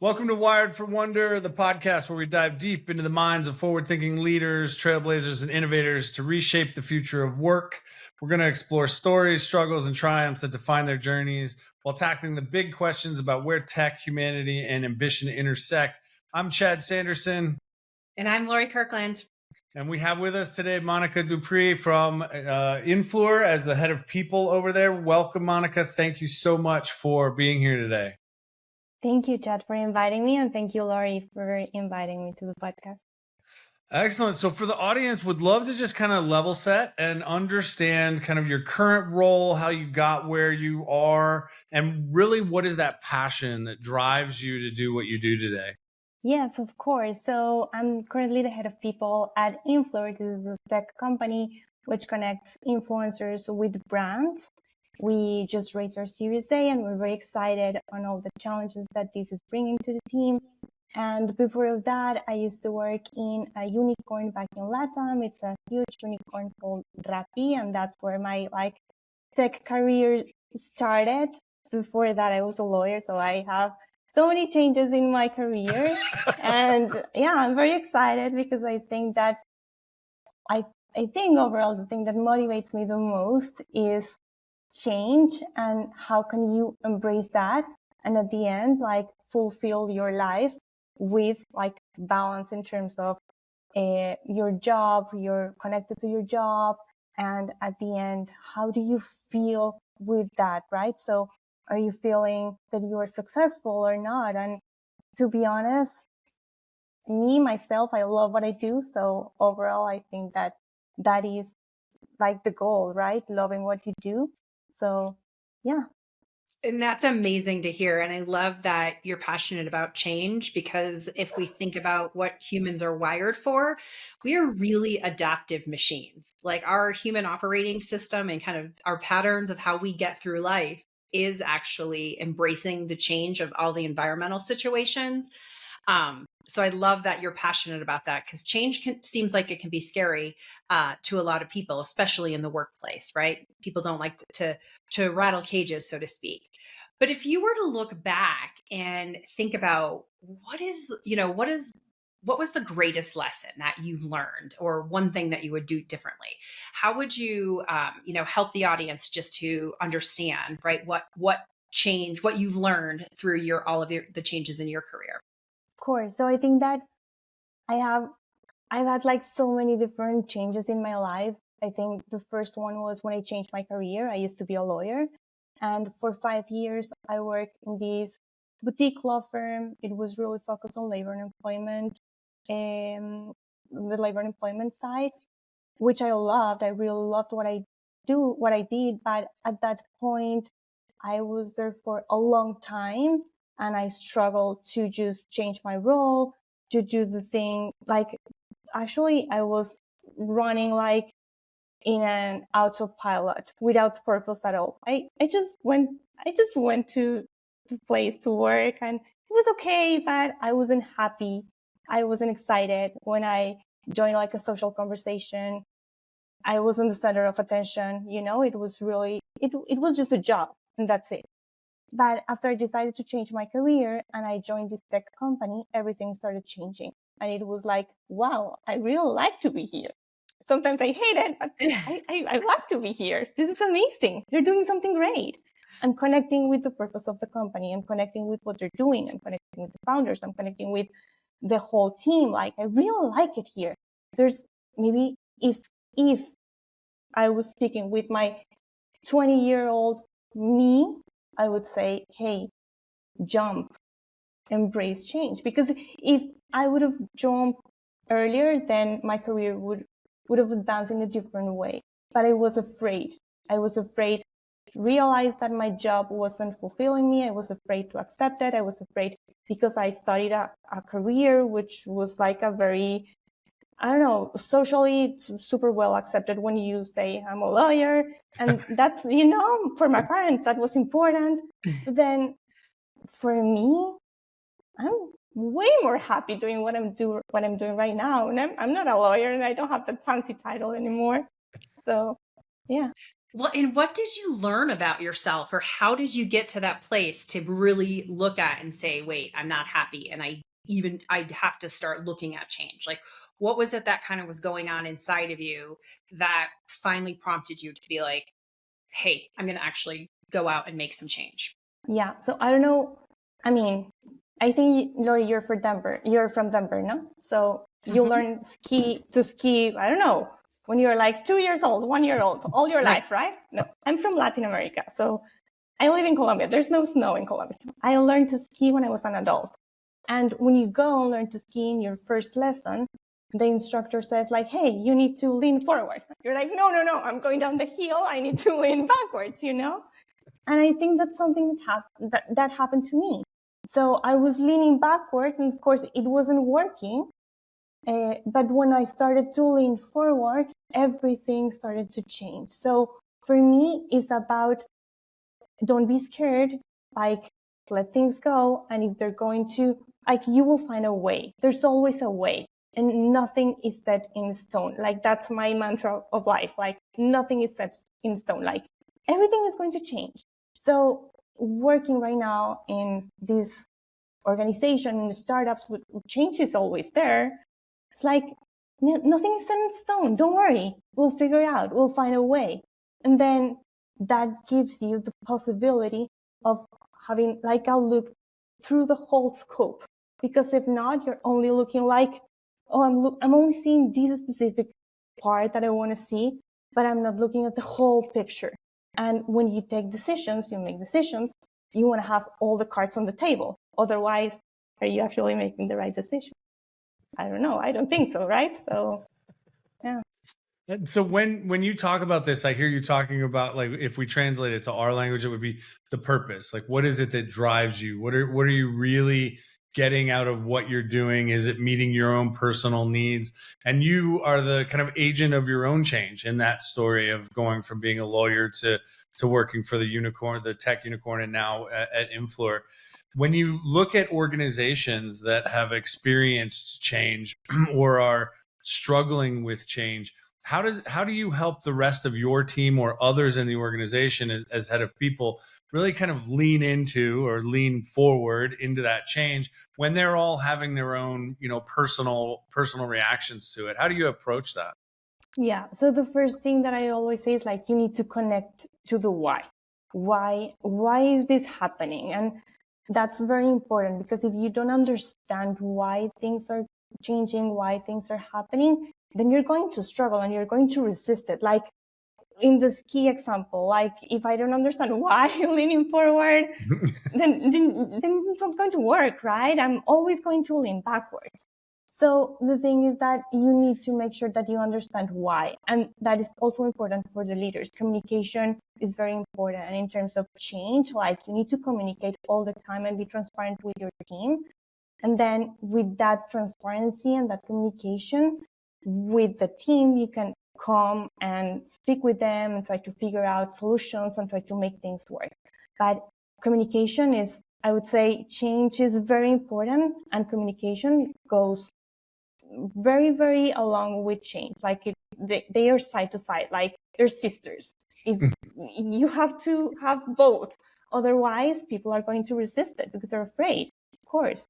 Welcome to Wired for Wonder, the podcast where we dive deep into the minds of forward-thinking leaders, trailblazers, and innovators to reshape the future of work. We're going to explore stories, struggles, and triumphs that define their journeys while tackling the big questions about where tech, humanity, and ambition intersect. I'm Chad Sanderson. And I'm Lori Kirkland. And we have with us today Mónica Duque from Influur as the head of people over there. Welcome, Mónica. Thank you so much for being here today. Thank you, Chad, for inviting me, and thank you, Lori, for inviting me to the podcast. Excellent. So for the audience, would love to just kind of level set and understand kind of your current role, how you got where you are, and really what is that passion that drives you to do what you do today? Yes, of course. So I'm currently the head of people at Influur. This is a tech company which connects influencers with brands. We just raised our Series A and we're very excited on all the challenges that this is bringing to the team. And before that, I used to work in a unicorn back in LATAM. It's a huge unicorn called Rappi, and that's where my tech career started. Before that, I was a lawyer, so I have so many changes in my career. And yeah, I'm very excited because I think that I think overall the thing that motivates me the most is change, and how can you embrace that and at the end fulfill your life with balance in terms of your job, you're connected to your job, and at the end, how do you feel with that, right? So are you feeling that you are successful or not? And to be honest, myself, I love what I do. So overall, I think that is the goal, right? Loving what you do. So, yeah. And that's amazing to hear. And I love that you're passionate about change, because if we think about what humans are wired for, we are really adaptive machines. Like our human operating system and kind of our patterns of how we get through life is actually embracing the change of all the environmental situations. So I love that you're passionate about that, because change seems like it can be scary to a lot of people, especially in the workplace, right? People don't like to rattle cages, so to speak. But if you were to look back and think about what was the greatest lesson that you've learned, or one thing that you would do differently, how would you, help the audience just to understand, right? What change, what you've learned through the changes in your career? Of course. So I think that I've had so many different changes in my life. I think the first one was when I changed my career. I used to be a lawyer, and for 5 years I worked in this boutique law firm. It was really focused on labor and employment, the labor and employment side, which I loved. I really loved what I did. But at that point, I was there for a long time, and I struggled to just change my role, to do the thing. Actually, I was running in an autopilot without purpose at all. I just went to the place to work, and it was okay, but I wasn't happy. I wasn't excited when I joined a social conversation. I was in the center of attention. It was really, it was just a job, and that's it. But after I decided to change my career and I joined this tech company, everything started changing. And it was wow, I really like to be here. Sometimes I hate it, but I like to be here. This is amazing. They're doing something great. I'm connecting with the purpose of the company. I'm connecting with what they're doing. I'm connecting with the founders. I'm connecting with the whole team. I really like it here. There's maybe if I was speaking with my 20-year-old me, I would say, hey, jump, embrace change. Because if I would have jumped earlier, then my career would have advanced in a different way. But I was afraid. I was afraid to realize that my job wasn't fulfilling me. I was afraid to accept it. I was afraid because I studied a career which was a very, I don't know, socially super well accepted when you say I'm a lawyer. And that's, for my parents, that was important. But then for me, I'm way more happy doing what I'm doing right now. And I'm not a lawyer, and I don't have that fancy title anymore. So, yeah. Well, and what did you learn about yourself, or how did you get to that place to really look at and say, wait, I'm not happy. And I have to start looking at change. Like, what was it that kind of was going on inside of you that finally prompted you to be like, hey, I'm going to actually go out and make some change? Yeah. So I don't know. I mean, I think, Lori, you're from Denver. You're from Denver, no? So you learn to ski, I don't know, when you're like 2 years old, 1 year old, all your life, right? No, I'm from Latin America. So I live in Colombia. There's no snow in Colombia. I learned to ski when I was an adult. And when you go and learn to ski in your first lesson, the instructor says like, hey, you need to lean forward. You're like, no, I'm going down the hill. I need to lean backwards, you know? And I think that's something that happened to me. So I was leaning backward, and of course it wasn't working. But when I started to lean forward, everything started to change. So for me, it's about don't be scared, like let things go. And if they're going to, like, you will find a way. There's always a way. And nothing is set in stone. Like, that's my mantra of life. Like, nothing is set in stone. Like, everything is going to change. So working right now in this organization, in startups, with change is always there. It's like, nothing is set in stone. Don't worry. We'll figure it out. We'll find a way. And then that gives you the possibility of having like a look through the whole scope. Because if not, you're only looking like, oh, I'm only seeing this specific part that I want to see, but I'm not looking at the whole picture. And when you take decisions, you make decisions, you want to have all the cards on the table. Otherwise, are you actually making the right decision? I don't know. I don't think so, right? So, yeah. And so when you talk about this, I hear you talking about, like, if we translate it to our language, it would be the purpose. Like, what is it that drives you? What are you really getting out of what you're doing? Is it meeting your own personal needs? And you are the kind of agent of your own change in that story of going from being a lawyer to working for the unicorn, the tech unicorn, and now at Influur. When you look at organizations that have experienced change or are struggling with change, how do you help the rest of your team or others in the organization as head of people really kind of lean into or lean forward into that change when they're all having their own, personal reactions to it? How do you approach that? Yeah. So the first thing that I always say is like, you need to connect to the why. Why is this happening? And that's very important, because if you don't understand why things are changing, why things are happening, then you're going to struggle and you're going to resist it. Like in the ski example, like if I don't understand why I'm leaning forward, then it's not going to work, right? I'm always going to lean backwards. So the thing is that you need to make sure that you understand why. And that is also important for the leaders. Communication is very important. And in terms of change, like you need to communicate all the time and be transparent with your team. And then with that transparency and that communication with the team, you can come and speak with them and try to figure out solutions and try to make things work. But communication is, I would say, change is very important, and communication goes very, very along with change. Like they are side to side, like they're sisters. If you have to have both, otherwise people are going to resist it because they're afraid, of course.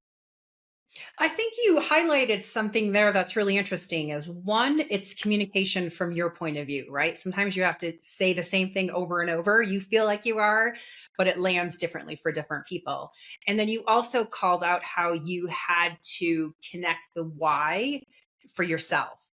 I think you highlighted something there that's really interesting. Is one, it's communication from your point of view, right? Sometimes you have to say the same thing over and over. You feel like you are, but it lands differently for different people. And then you also called out how you had to connect the why for yourself.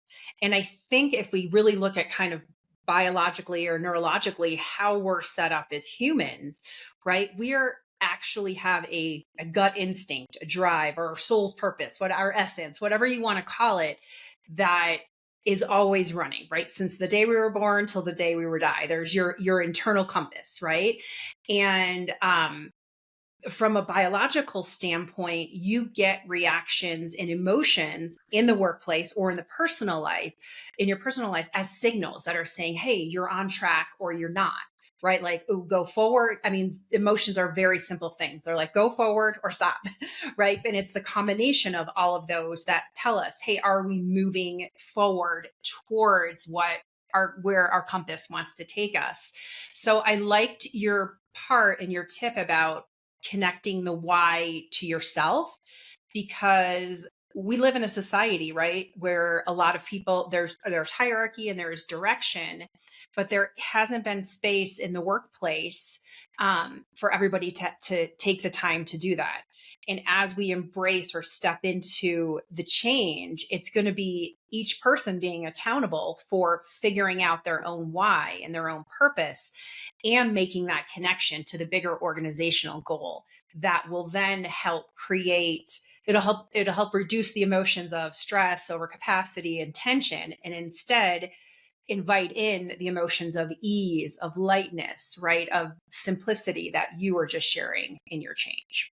And I think if we really look at kind of biologically or neurologically how we're set up as humans, right? We are actually have a gut instinct, a drive, or soul's purpose, what our essence, whatever you want to call it, that is always running, right? Since the day we were born till the day we were die. There's your internal compass, right? And from a biological standpoint, you get reactions and emotions in the workplace or in the personal life, in your personal life, as signals that are saying, hey, you're on track or you're not. Right? Like, ooh, go forward. I mean, emotions are very simple things. They're like, go forward or stop. Right? And it's the combination of all of those that tell us, hey, are we moving forward towards what where our compass wants to take us. So I liked your part and your tip about connecting the why to yourself, because we live in a society, right, where a lot of people, there's hierarchy and there's direction, but there hasn't been space in the workplace for everybody to take the time to do that. And as we embrace or step into the change, it's going to be each person being accountable for figuring out their own why and their own purpose, and making that connection to the bigger organizational goal that will then help create, it'll help reduce the emotions of stress, overcapacity, and tension, and instead invite in the emotions of ease, of lightness, right, of simplicity that you were just sharing in your change.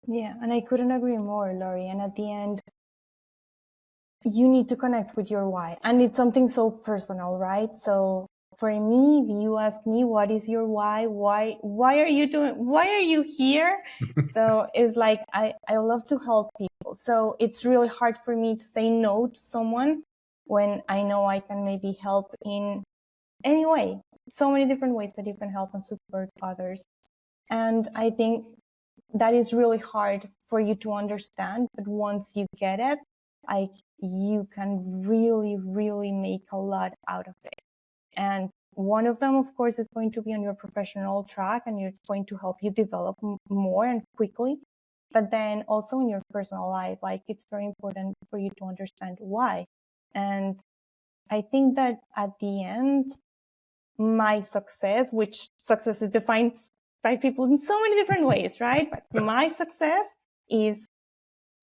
Yeah, and I couldn't agree more, Lori. And at the end, you need to connect with your why. And it's something so personal, right? So for me, if you ask me, what is your why? Why are you here? So it's like, I love to help people. So it's really hard for me to say no to someone when I know I can maybe help in any way. So many different ways that you can help and support others. And I think that is really hard for you to understand, but once you get it, like, you can really, really make a lot out of it. And one of them, of course, is going to be on your professional track, and it's going to help you develop more and quickly. But then also in your personal life, like, it's very important for you to understand why. And I think that at the end, my success, which success is defined by people in so many different ways, right? But my success is,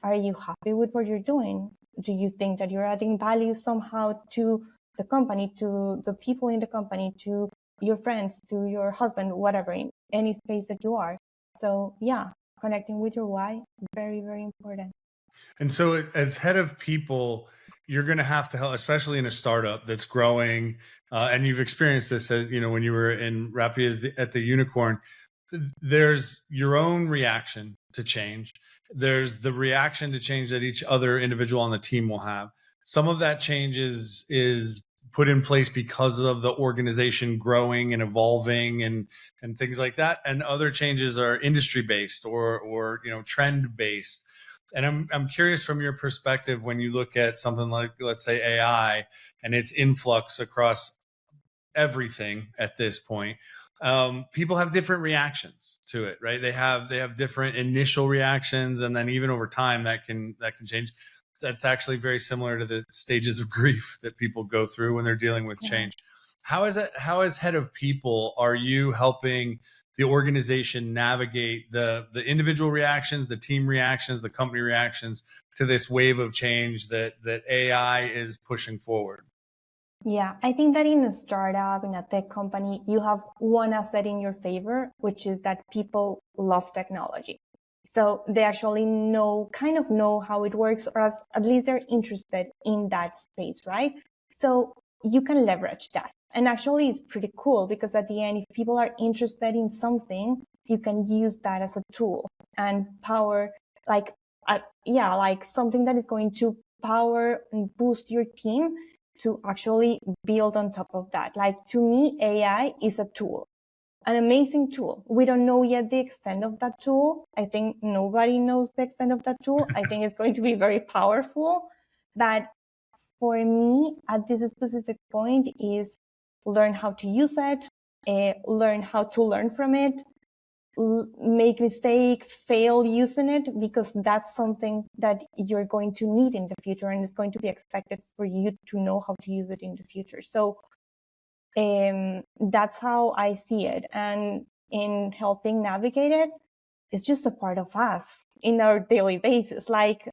are you happy with what you're doing? Do you think that you're adding value somehow to the company, to the people in the company, to your friends, to your husband, whatever, in any space that you are? So yeah, connecting with your why, very, very important. And so as head of people, you're going to have to help, especially in a startup that's growing. And you've experienced this, when you were in Rappi at the Unicorn. There's your own reaction to change. There's the reaction to change that each other individual on the team will have. Some of that change is put in place because of the organization growing and evolving and things like that. And other changes are industry based or trend based. And I'm curious from your perspective, when you look at something like, let's say, AI and its influx across everything at this point, people have different reactions to it, right? They have different initial reactions, and then even over time that can change. That's actually very similar to the stages of grief that people go through when they're dealing with change. How as head of people, are you helping the organization navigate the individual reactions, the team reactions, the company reactions to this wave of change that AI is pushing forward? Yeah, I think that in a startup, in a tech company, you have one asset in your favor, which is that people love technology. So they actually kind of know how it works, or at least they're interested in that space, right? So you can leverage that. And actually it's pretty cool, because at the end, if people are interested in something, you can use that as a tool and power, like something that is going to power and boost your team to actually build on top of that. Like, to me, AI is a tool, an amazing tool. We don't know yet the extent of that tool. I think nobody knows the extent of that tool. I think it's going to be very powerful. But for me, at this specific point, is learn how to use it, learn how to learn from it, make mistakes, fail using it, because that's something that you're going to need in the future, and it's going to be expected for you to know how to use it in the future. So that's how I see it. And in helping navigate it, it's just a part of us in our daily basis. Like,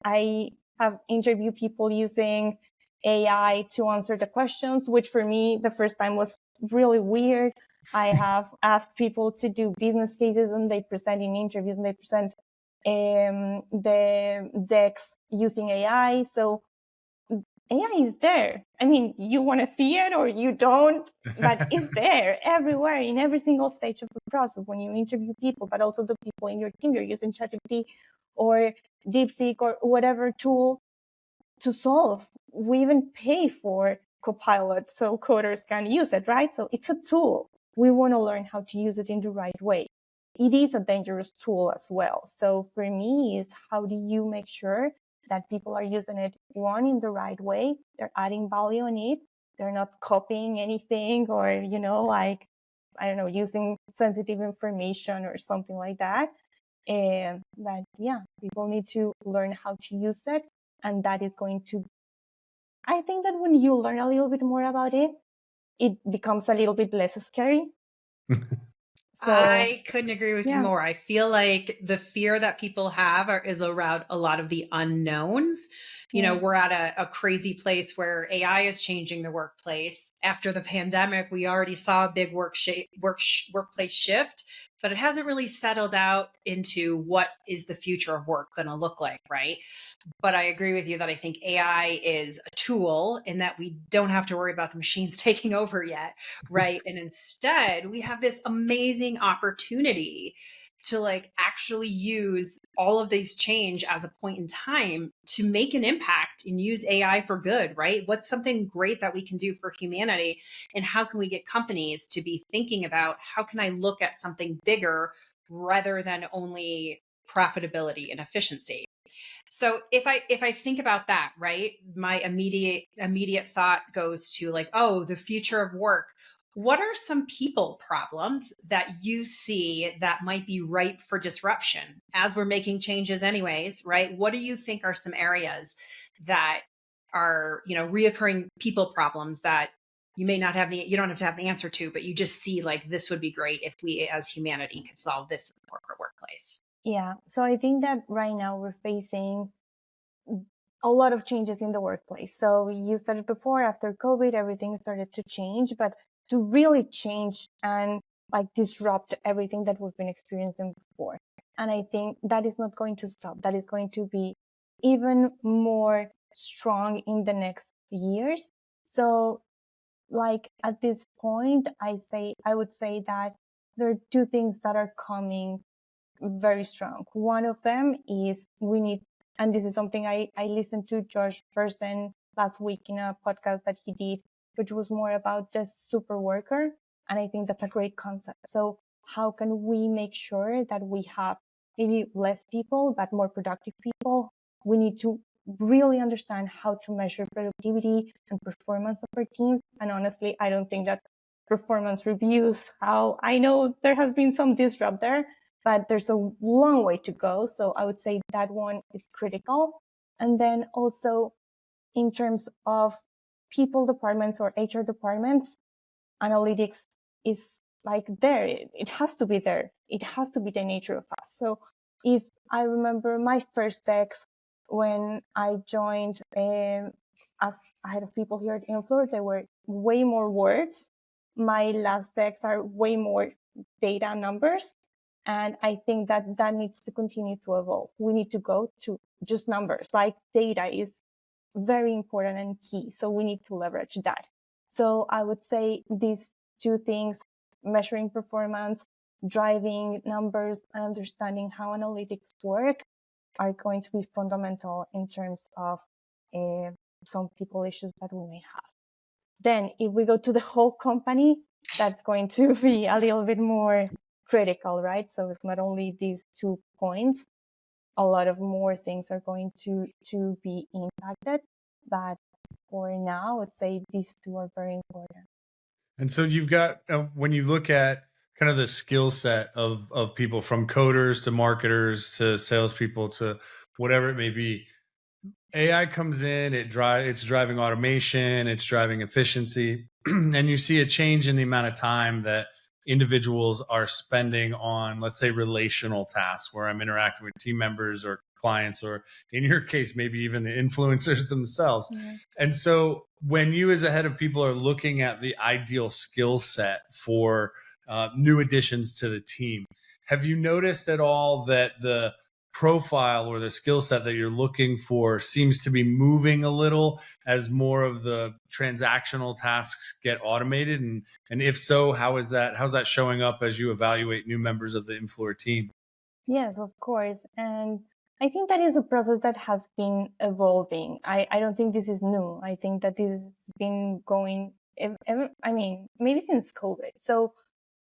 I have interviewed people using AI to answer the questions, which for me, the first time was really weird. I have asked people to do business cases, and they present in interviews, and they present the decks using AI. So AI is there. I mean, you want to see it or you don't, but it's there everywhere in every single stage of the process when you interview people, but also the people in your team. You're using ChatGPT or DeepSeek or whatever tool to solve. We even pay for Copilot so coders can use it, right? So it's a tool. We want to learn how to use it in the right way. It is a dangerous tool as well. So for me, is how do you make sure that people are using it, one, in the right way, they're adding value in it, they're not copying anything or, like, I don't know, using sensitive information or something like that. But yeah, people need to learn how to use it. And that is going to, I think that when you learn a little bit more about it, it becomes a little bit less scary. So I couldn't agree with you yeah. more. I feel like the fear that people have is around a lot of the unknowns. We're at a crazy place where AI is changing the workplace. After the pandemic, we already saw a big workplace shift, but it hasn't really settled out into what is the future of work going to look like, right? But I agree with you that I think AI is a tool in that we don't have to worry about the machines taking over yet, right? And instead, we have this amazing opportunity to like actually use all of these change as a point in time to make an impact and use AI for good, right? What's something great that we can do for humanity? And how can we get companies to be thinking about how can I look at something bigger rather than only profitability and efficiency? So if I think about that, right, my immediate thought goes to like, oh, the future of work. What are some people problems that you see that might be ripe for disruption as we're making changes anyways, right? What do you think are some areas that are, reoccurring people problems that you may not have you don't have to have the answer to, but you just see like this would be great if we as humanity could solve this in the corporate workplace? Yeah. So I think that right now we're facing a lot of changes in the workplace. So you said it before, after COVID, everything started to change, but to really change and like disrupt everything that we've been experiencing before. And I think that is not going to stop. That is going to be even more strong in the next years. So like at this point, I would say that there are two things that are coming very strong. One of them is and this is something I listened to George Person last week in a podcast that he did, which was more about the super worker. And I think that's a great concept. So how can we make sure that we have maybe less people, but more productive people? We need to really understand how to measure productivity and performance of our teams. And honestly, I don't think that performance reviews, how I know there has been some disrupt there, but there's a long way to go. So I would say that one is critical. And then also in terms of people departments or HR departments, analytics is like there. It has to be there. It has to be the nature of us. So if I remember my first decks when I joined as head of people here at Influur, there were way more words. My last decks are way more data numbers. And I think that needs to continue to evolve. We need to go to just numbers. Like data is very important and key. So we need to leverage that. So I would say these two things, measuring performance, driving numbers, and understanding how analytics work, are going to be fundamental in terms of some people issues that we may have. Then if we go to the whole company, that's going to be a little bit more critical, right? So it's not only these 2 points, a lot of more things are going to be impacted. But for now, I would say these 2 are very important. And so you've got, when you look at kind of the skill set of people, from coders to marketers to salespeople to whatever it may be, AI comes in, it's driving automation, it's driving efficiency, and you see a change in the amount of time that individuals are spending on, let's say, relational tasks where I'm interacting with team members or clients, or in your case, maybe even the influencers themselves. Yeah. And so when you as a head of people are looking at the ideal skill set for new additions to the team, have you noticed at all that the profile or the skill set that you're looking for seems to be moving a little as more of the transactional tasks get automated? And if so, how's that showing up as you evaluate new members of the Influur team? Yes, of course. And I think that is a process that has been evolving. I don't think this is new. I think that this has been going, maybe since COVID. So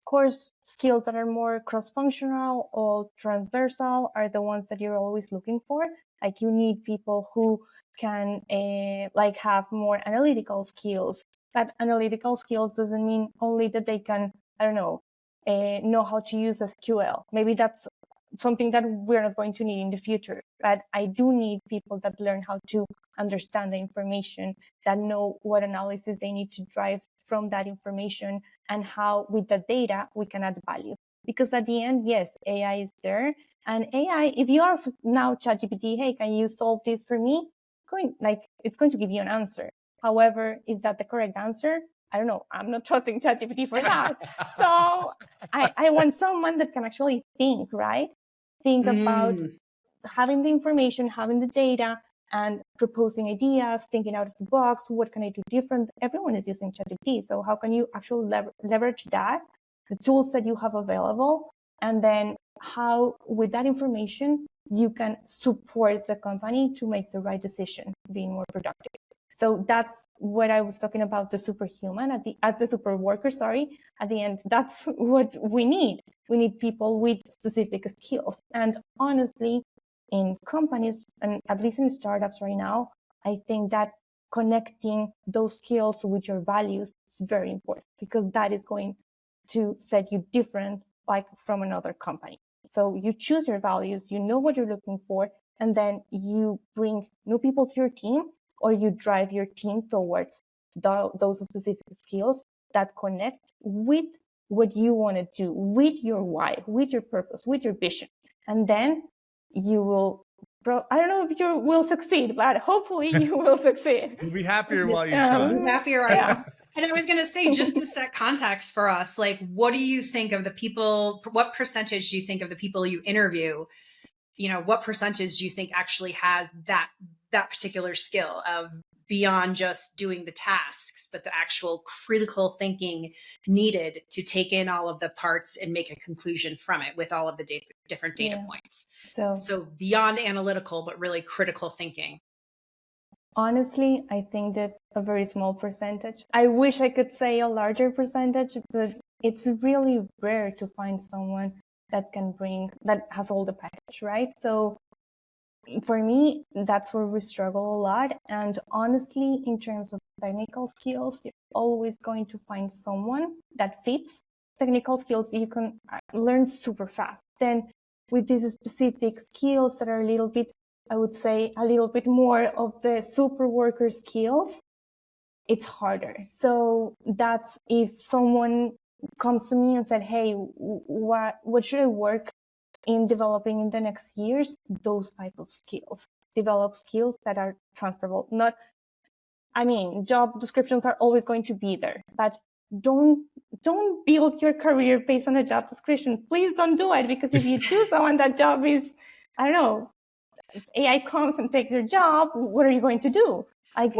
course skills that are more cross-functional or transversal are the ones that you're always looking for. Like you need people who can have more analytical skills. That analytical skills doesn't mean only that they can, know how to use SQL. Maybe that's something that we're not going to need in the future. But I do need people that learn how to understand the information, that know what analysis they need to drive from that information, and how with the data we can add value. Because at the end, yes, AI is there. And AI, if you ask now ChatGPT, hey, can you solve this for me? It's going to give you an answer. However, is that the correct answer? I don't know. I'm not trusting ChatGPT for that. So I want someone that can actually think, right? Think about having the information, having the data, and proposing ideas, thinking out of the box. What can I do different? Everyone is using ChatGPT. So how can you actually leverage that, the tools that you have available, and then how, with that information, you can support the company to make the right decision, being more productive. So that's what I was talking about, the superhuman, at the super worker, sorry. At the end, that's what we need. We need people with specific skills. And honestly, in companies, and at least in startups right now, I think that connecting those skills with your values is very important, because that is going to set you different, like from another company. So you choose your values, you know what you're looking for, and then you bring new people to your team, or you drive your team towards those specific skills that connect with what you want to do, with your why, with your purpose, with your vision. And then you will, I don't know if you will succeed, but hopefully you will succeed. You'll be happier while you try. You'll be happier, yeah. And I was going to say, just to set context for us, like, what do you think of the people, what percentage do you think of the people you interview, what percentage do you think actually has that particular skill of beyond just doing the tasks, but the actual critical thinking needed to take in all of the parts and make a conclusion from it with all of the different data points. So beyond analytical, but really critical thinking. Honestly, I think that a very small percentage. I wish I could say a larger percentage, but it's really rare to find someone that has all the package, right? So for me, that's where we struggle a lot. And honestly, in terms of technical skills, you're always going to find someone that fits. Technical skills you can learn super fast. Then with these specific skills that are a little bit, I would say, a little bit more of the super worker skills, it's harder. So that's if someone comes to me and said, hey, what should I work in developing in the next years? Those type of skills. Develop skills that are transferable. Job descriptions are always going to be there, but don't build your career based on a job description. Please don't do it, because if you do so and that job is, I don't know, if AI comes and takes your job, what are you going to do? And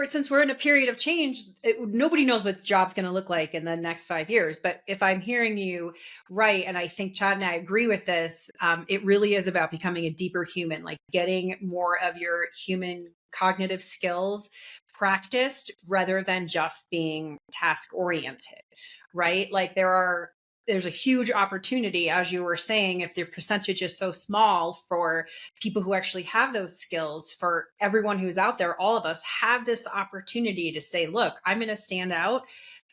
since we're in a period of change, nobody knows what job's going to look like in the next 5 years. But if I'm hearing you right, and I think Chad and I agree with this, it really is about becoming a deeper human, like getting more of your human cognitive skills practiced rather than just being task oriented, right? Like there's a huge opportunity, as you were saying, if the percentage is so small for people who actually have those skills, for everyone who's out there, all of us have this opportunity to say, look, I'm going to stand out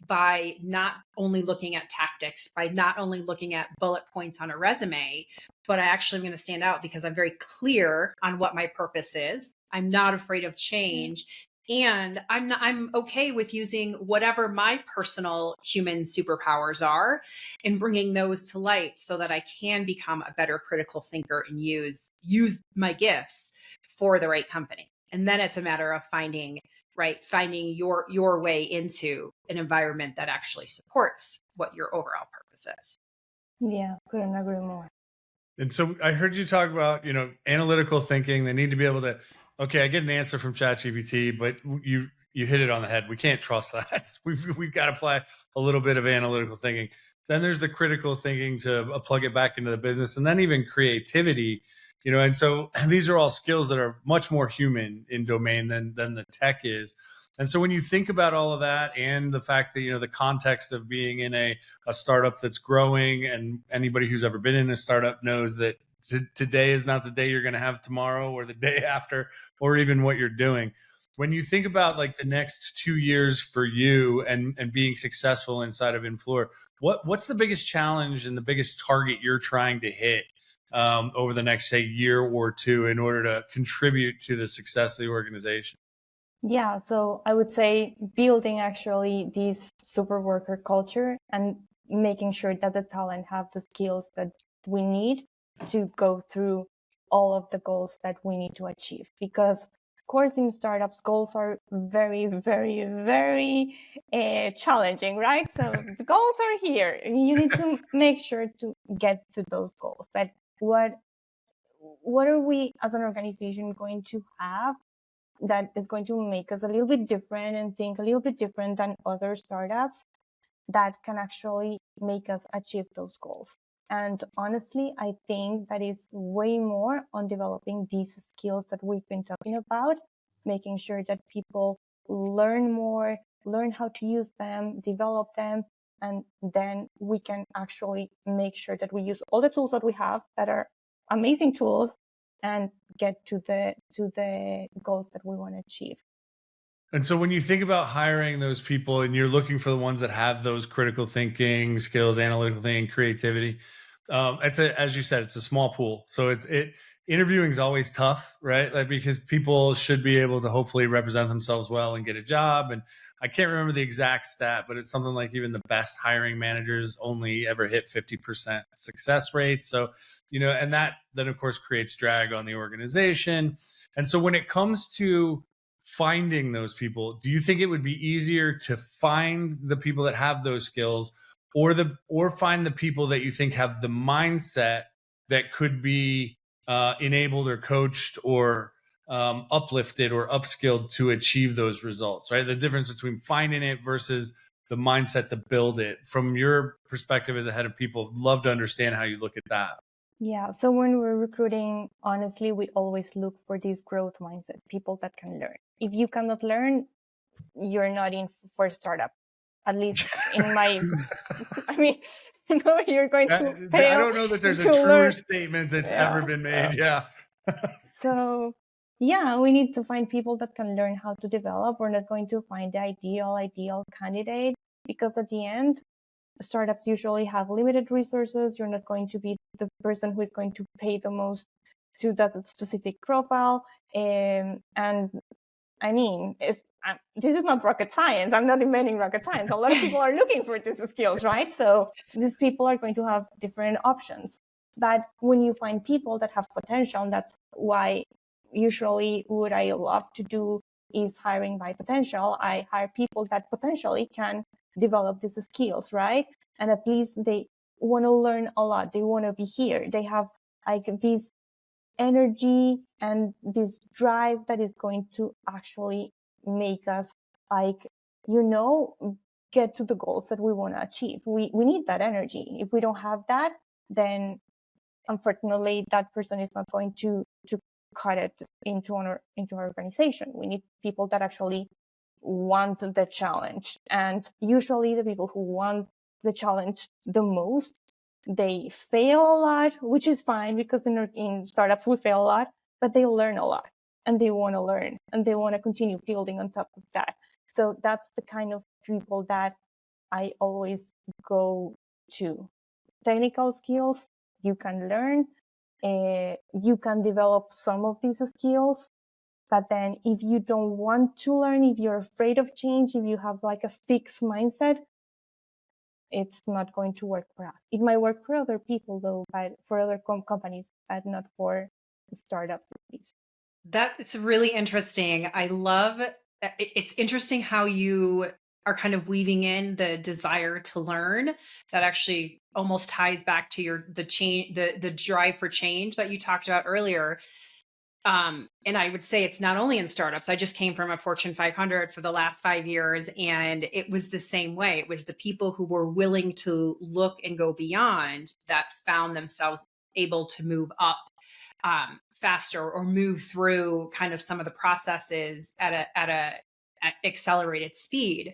by not only looking at tactics, by not only looking at bullet points on a resume, but I actually am going to stand out because I'm very clear on what my purpose is. I'm not afraid of change. And I'm okay with using whatever my personal human superpowers are and bringing those to light so that I can become a better critical thinker and use my gifts for the right company. And then it's a matter of finding your way into an environment that actually supports what your overall purpose is. Yeah, couldn't agree more. And so I heard you talk about, analytical thinking. They need to be able to, okay, I get an answer from ChatGPT, but you hit it on the head. We can't trust that. We've got to apply a little bit of analytical thinking. Then there's the critical thinking to plug it back into the business, and then even creativity. And so these are all skills that are much more human in domain than the tech is. And so when you think about all of that and the fact that, the context of being in a startup that's growing, and anybody who's ever been in a startup knows that today is not the day you're going to have tomorrow or the day after, or even what you're doing. When you think about like the next 2 years for you and being successful inside of Influur, what's the biggest challenge and the biggest target you're trying to hit over the next, say, year or two in order to contribute to the success of the organization? Yeah, so I would say building actually this super worker culture and making sure that the talent have the skills that we need to go through all of the goals that we need to achieve. Because of course in startups, goals are very, very, very challenging, right? So the goals are here and you need to make sure to get to those goals. But what are we as an organization going to have that is going to make us a little bit different and think a little bit different than other startups that can actually make us achieve those goals? And honestly, I think that is way more on developing these skills that we've been talking about, making sure that people learn more, learn how to use them, develop them, and then we can actually make sure that we use all the tools that we have that are amazing tools and get to the goals that we want to achieve. And so when you think about hiring those people and you're looking for the ones that have those critical thinking skills, analytical thinking, creativity, as you said, it's a small pool. So interviewing is always tough, right? Like, because people should be able to hopefully represent themselves well and get a job. And I can't remember the exact stat, but it's something like even the best hiring managers only ever hit 50% success rate. So, and that then of course creates drag on the organization. And so when it comes to finding those people, do you think it would be easier to find the people that have those skills, or find the people that you think have the mindset that could be enabled or coached or uplifted or upskilled to achieve those results, right? The difference between finding it versus the mindset to build it. From your perspective as a head of people, love to understand how you look at that. Yeah, so when we're recruiting, honestly, we always look for this growth mindset, people that can learn. If you cannot learn, you're not in for startup. At least in my, I mean, you're going to fail. I don't know that there's a true statement that's ever been made. Yeah. So yeah, we need to find people that can learn how to develop. We're not going to find the ideal candidate, because at the end, startups usually have limited resources. You're not going to be the person who is going to pay the most to that specific profile. And I mean, this is not rocket science. I'm not inventing rocket science. A lot of people are looking for these skills, right? So these people are going to have different options. But when you find people that have potential, and that's why usually what I love to do is hiring by potential. I hire people that potentially can develop these skills, right? And at least they want to learn a lot. They want to be here. They have like this energy and this drive that is going to actually make us get to the goals that we want to achieve. We need that energy. If we don't have that, then unfortunately that person is not going to cut it into our organization. We need people that actually want the challenge. And usually the people who want the challenge the most, they fail a lot, which is fine, because in startups we fail a lot, but they learn a lot and they want to learn and they want to continue building on top of that. So that's the kind of people that I always go to. Technical skills, you can learn, you can develop some of these skills. But then if you don't want to learn, if you're afraid of change, if you have like a fixed mindset, it's not going to work for us. It might work for other people though, but for other companies, but not for startups at least. That's really interesting. I love, it's interesting how you are kind of weaving in the desire to learn that actually almost ties back to the drive for change that you talked about earlier. And I would say it's not only in startups. I just came from a Fortune 500 for the last 5 years, and it was the same way. It was the people who were willing to look and go beyond that found themselves able to move up faster or move through kind of some of the processes at a accelerated speed.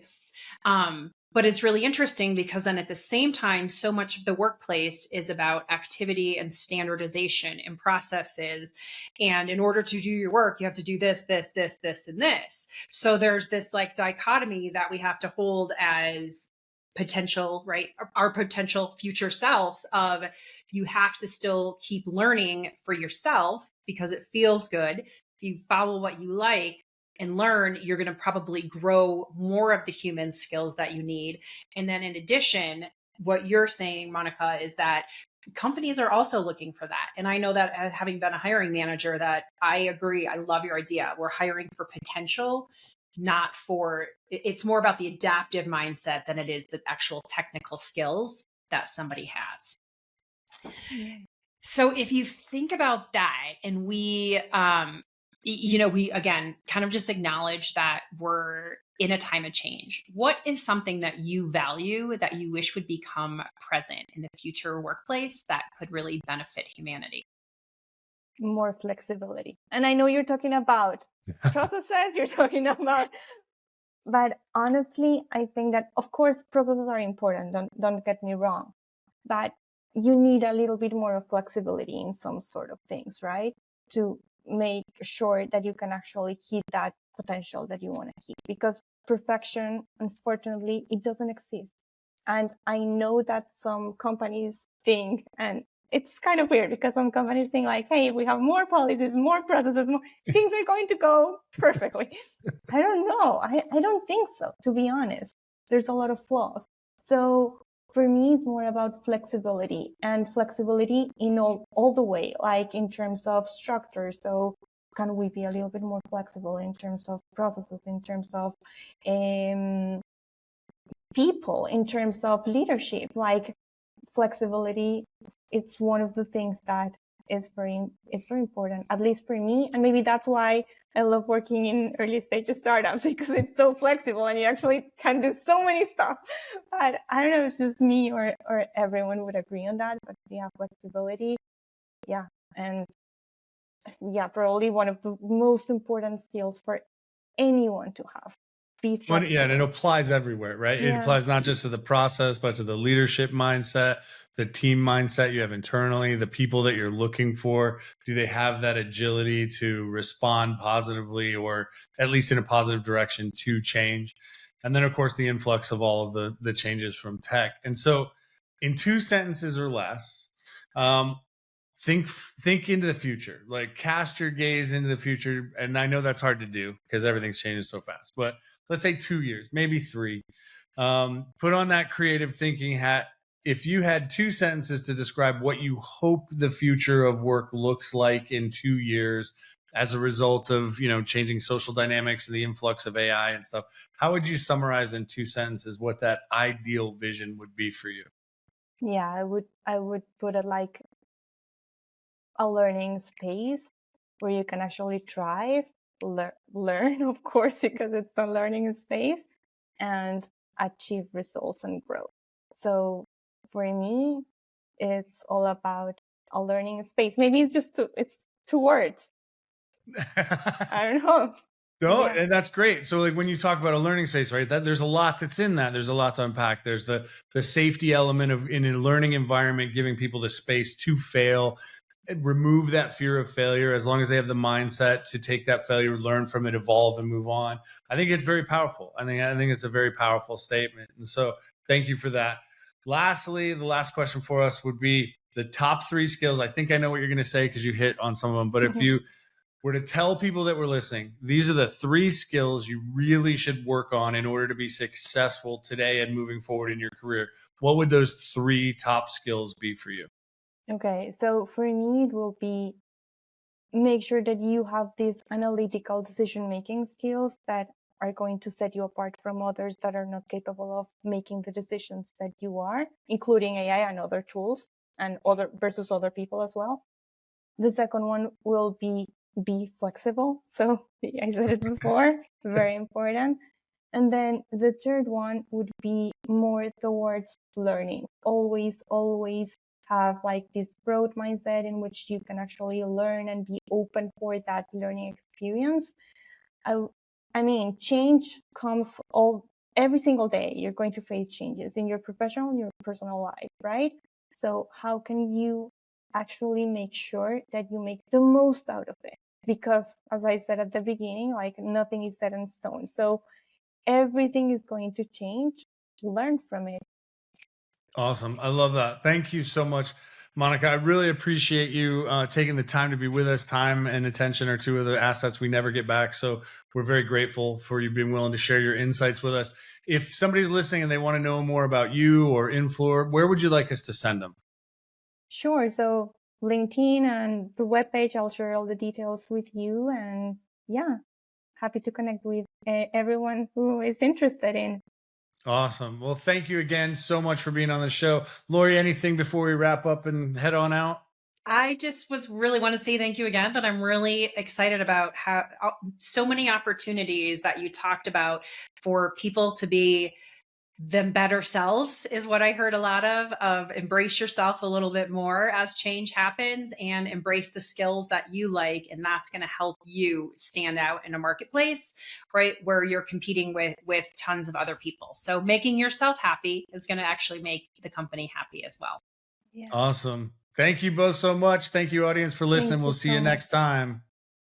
But it's really interesting because then at the same time, so much of the workplace is about activity and standardization and processes. And in order to do your work, you have to do this, this, this, this, and this. So there's this like dichotomy that we have to hold as potential, right? Our potential future selves of you have to still keep learning for yourself because it feels good. If you follow what you like and learn, you're going to probably grow more of the human skills that you need. And then in addition, what you're saying, Monica, is that companies are also looking for that. And I know that having been a hiring manager, that I agree. I love your idea. We're hiring for potential, not for, it's more about the adaptive mindset than it is the actual technical skills that somebody has. So if you think about that, and we, we again kind of just acknowledge that we're in a time of change. What is something that you value that you wish would become present in the future workplace that could really benefit humanity? More flexibility. And I know you're talking about processes, you're talking about, but honestly, I think that of course processes are important. Don't get me wrong, but you need a little bit more of flexibility in some sort of things, right? To make sure that you can actually hit that potential that you want to hit, because perfection, unfortunately, it doesn't exist. And I know that some companies think, and it's kind of weird because some companies think like, hey, we have more policies, more processes, more things are going to go perfectly. I don't know. I don't think so, to be honest. There's a lot of flaws. So for me, it's more about flexibility, and flexibility in all the way, like in terms of structure. So can we be a little bit more flexible in terms of processes, in terms of people, in terms of leadership? Like flexibility, it's one of the things that is very important, at least for me. And maybe that's why I love working in early stage startups, because it's so flexible and you actually can do so many stuff. But I don't know if it's just me or everyone would agree on that, but we have flexibility. Yeah. And yeah, probably one of the most important skills for anyone to have. Yeah, and it applies everywhere, right? Yeah. It applies not just to the process, but to the leadership mindset, the team mindset you have internally, the people that you're looking for. Do they have that agility to respond positively, or at least in a positive direction, to change? And then, of course, the influx of all of the changes from tech. And so in 2 sentences or less, think into the future, like cast your gaze into the future. And I know that's hard to do because everything's changing so fast, but let's say 2 years, maybe 3. Put on that creative thinking hat. If you had 2 sentences to describe what you hope the future of work looks like in 2 years as a result of, changing social dynamics and the influx of AI and stuff, how would you summarize in 2 sentences what that ideal vision would be for you? Yeah, I would put it like a learning space where you can actually thrive, learn, of course, because it's a learning space, and achieve results and grow. So for me, it's all about a learning space. Maybe it's just it's 2 words. I don't know. No, yeah. And that's great. So like when you talk about a learning space, right, that there's a lot that's in that. There's a lot to unpack. There's the safety element of, in a learning environment, giving people the space to fail, remove that fear of failure, as long as they have the mindset to take that failure, learn from it, evolve, and move on. I think it's very powerful. I think it's a very powerful statement. And so thank you for that. Lastly, the last question for us would be the top 3 skills. I think I know what you're going to say because you hit on some of them, but if you were to tell people that were listening, these are the 3 skills you really should work on in order to be successful today and moving forward in your career, what would those 3 top skills be for you? Okay, so for me, it will be make sure that you have these analytical decision-making skills that are going to set you apart from others that are not capable of making the decisions that you are, including AI and other tools and versus other people as well. The second one will be flexible. So I said it before, very important. And then the third one would be more towards learning. Always have like this broad mindset in which you can actually learn and be open for that learning experience. I mean, change comes every single day. You're going to face changes in your professional and your personal life, right? So how can you actually make sure that you make the most out of it? Because as I said at the beginning, like nothing is set in stone. So everything is going to change. Learn from it. Awesome. I love that. Thank you so much, Monica. I really appreciate you taking the time to be with us. Time and attention are two of the assets we never get back. So we're very grateful for you being willing to share your insights with us. If somebody's listening and they want to know more about you or Influur, where would you like us to send them? Sure. So LinkedIn and the webpage, I'll share all the details with you. And yeah, happy to connect with everyone who is interested in. Awesome. Well, thank you again so much for being on the show. Lori, anything before we wrap up and head on out? I just really want to say thank you again, but I'm really excited about how so many opportunities that you talked about for people to be them better selves is what I heard a lot of embrace yourself a little bit more as change happens and embrace the skills that you like. And that's going to help you stand out in a marketplace, right? Where you're competing with tons of other people. So making yourself happy is going to actually make the company happy as well. Yeah. Awesome. Thank you both so much. Thank you, audience, for listening. We'll see you next time.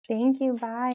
Thank you. Bye.